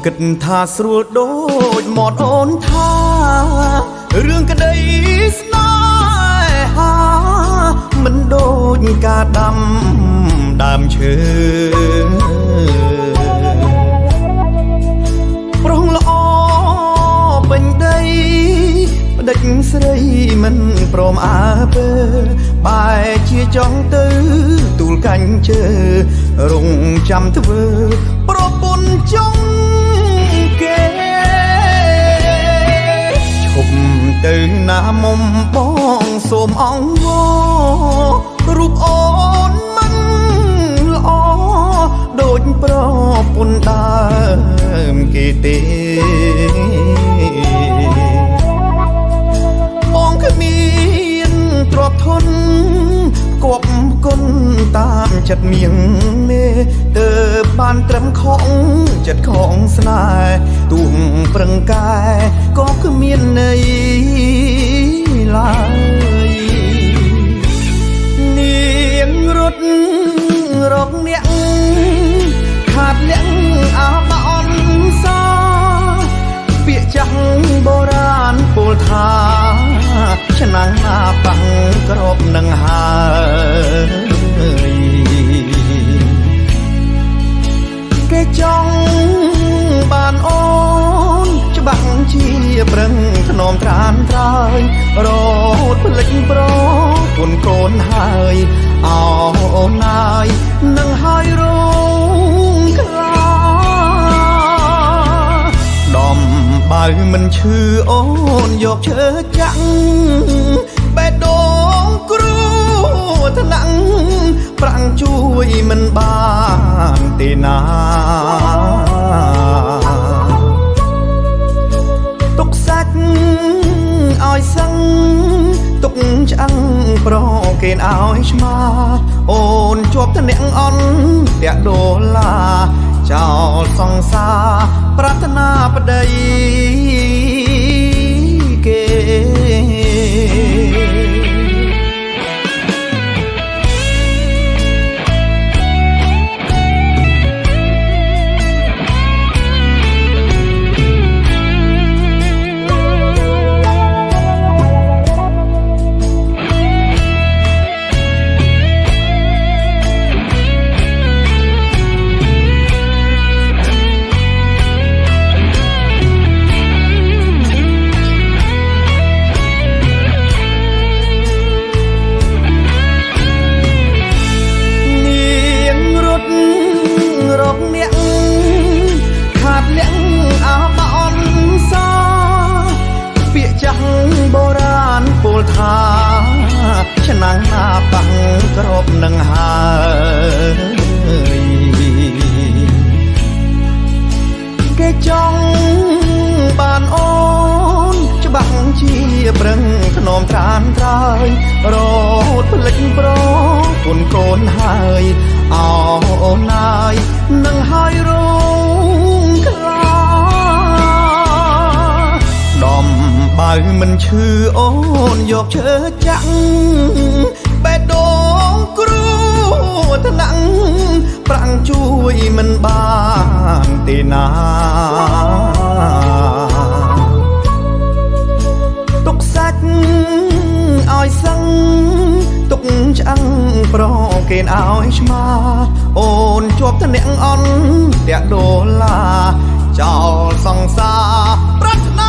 គិតថាស្រួលដូចមាត់អូនថារឿងក្តីស្នេហាមិនដូចការដាំដើមឈើប្រុងល្អពេញដីផ្ដេចស្រីមិនព្រមអើពើបែជាចង់ទៅទូលកាញ់ជើរងចាំធ្វើប្រពន្ធចង់គេឈប់ទៅណាមុំបងសូមអង្វររូបអូនមិនល្អដូចប្រពន្ធដើមគេទេបងគ្មានទ្រព្យធនគប់គុណតាមចិត្តមៀងមេទើបបានត្រឹមខំចិត្តខំស្នេហ៍ទួងប្រឹងកាយក៏គ្មានន័យឡើយនាងរត់រកអ្នកខាតលៀងអាបអនសាពាក្យចាស់បុរាណពោលថាឆ្នាំងណាបាំងក្របនឹងហើយគេចង់បានអូនច្បាំងជាប្រឹងធ្នមត្រានត្រើយរត់ភ្លេចប្រពន្ធកូនហើយអោអូនណាយនឹងហើយរងខ្លាដំបើមិនឈឺអូនយកឈើចាក់បេះដូងគ្រូថ្នាក់ប្រាំងជួយមិនបានទេណាទុកសាច់ឲ្យសឹងទុកឆ្អឹងប្រគេនឲ្យឆ្មាអូនជាប់ថ្នាក់អន់តាក់ដុល្លារចោលសង្សារប្រាថ្នាប្តីគេឆ្នាំងណាបាំងក្របនឹងហើយគេចង់បានអូនច្បាំងជាប្រឹងធ្នមត្រានត្រើយរត់ភ្លេចប្រពន្ធកូនហើយអោអូនណាយនឹងហើយរងខ្លាដំបើមិនឈឺអូនយកឈើចាក់បេះដូងគ្រូថ្នាក់ប្រាំងជួយមិនបានទេណាទុកសាច់ឲ្យសឹងទុកឆ្អឹងប្រគេនឲ្យឆ្មាអូនជាប់ថ្នាក់អន់តាក់ដុល្លារចោលសង្សារប្រាថ្នា